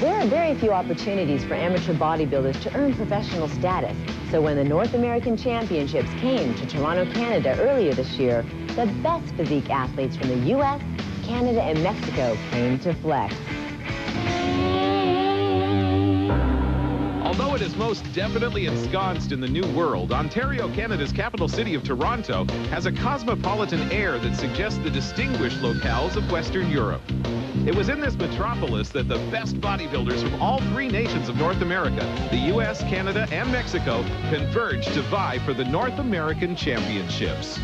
There are very few opportunities for amateur bodybuilders to earn professional status. So when the North American Championships came to Toronto, Canada earlier this year, the best physique athletes from the U.S., Canada, and Mexico came to flex. Although it is most definitely ensconced in the New World, Ontario, Canada's capital city of Toronto, has a cosmopolitan air that suggests the distinguished locales of Western Europe. It was in this metropolis that the best bodybuilders from all three nations of North America, the U.S., Canada, and Mexico, converged to vie for the North American Championships.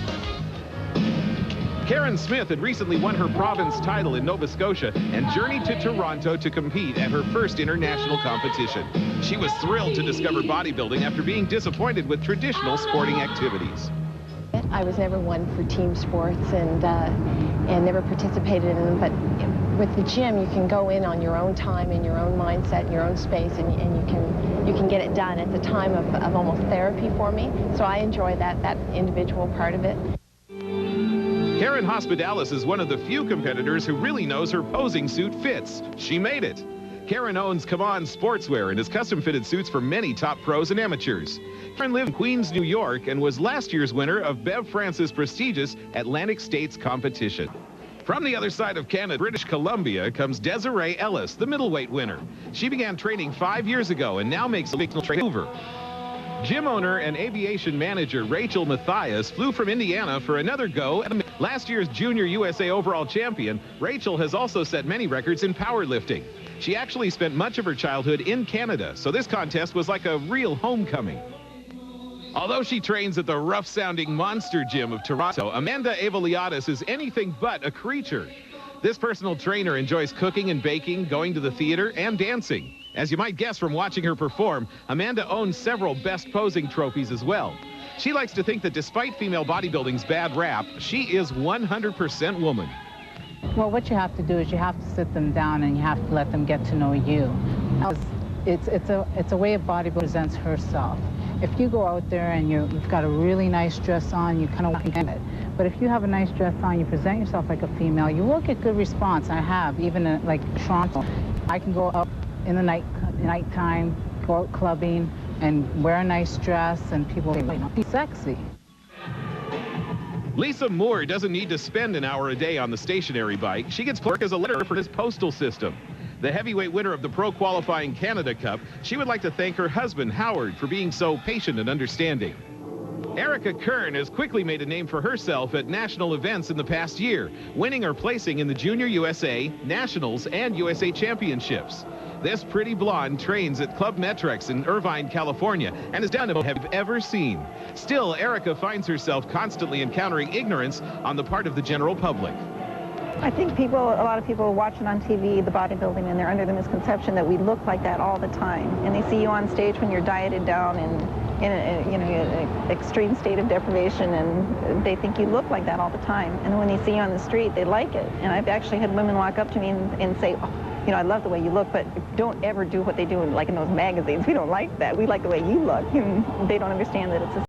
Karen Smith had recently won her province title in Nova Scotia and journeyed to Toronto to compete at her first international competition. She was thrilled to discover bodybuilding after being disappointed with traditional sporting activities. I was never one for team sports and never participated in them, but with the gym you can go in on your own time and your own mindset and your own space, and you can get it done. It's a time of almost therapy for me, so I enjoy that individual part of it. Karen Hospitalis is one of the few competitors who really knows her posing suit fits. She made it. Karen owns Come On Sportswear and has custom-fitted suits for many top pros and amateurs. Karen lived in Queens, New York, and was last year's winner of Bev Francis' prestigious Atlantic States competition. From the other side of Canada, British Columbia, comes Desiree Ellis, the middleweight winner. She began training 5 years ago and now makes a big trip to Vancouver. Gym owner and aviation manager Rachel Mathias flew from Indiana for another go at last year's Junior USA overall champion. Rachel has also set many records in powerlifting. She actually spent much of her childhood in Canada, so this contest was like a real homecoming. Although she trains at the rough-sounding Monster Gym of Toronto, Amanda Avaliadis is anything but a creature. This personal trainer enjoys cooking and baking, going to the theater, and dancing. As you might guess from watching her perform, Amanda owns several best posing trophies as well. She likes to think that despite female bodybuilding's bad rap, she is 100% woman. Well, what you have to do is you have to sit them down and you have to let them get to know you. It's a way a bodybuilder presents herself. If you go out there and you've got a really nice dress on, you kind of get it. But if you have a nice dress on, you present yourself like a female, you will get good response. I have, even in, like Toronto. I can go up in the nighttime, go out clubbing and wear a nice dress, and people say, "She's sexy." Lisa Moore doesn't need to spend an hour a day on the stationary bike. She gets work as a letter for his postal system. The heavyweight winner of the Pro Qualifying Canada Cup, she would like to thank her husband, Howard, for being so patient and understanding. Erica Kern has quickly made a name for herself at national events in the past year, winning or placing in the Junior USA, Nationals, and USA Championships. This pretty blonde trains at Club Metrex in Irvine, California, and has done what have ever seen. Still, Erica finds herself constantly encountering ignorance on the part of the general public. I think a lot of people watching on TV, the bodybuilding, and they're under the misconception that we look like that all the time. And they see you on stage when you're dieted down and in an extreme state of deprivation, and they think you look like that all the time. And when they see you on the street, they like it. And I've actually had women walk up to me and say, "Oh, you know, I love the way you look, but don't ever do what they do like in those magazines. We don't like that. We like the way you look." And they don't understand that it's a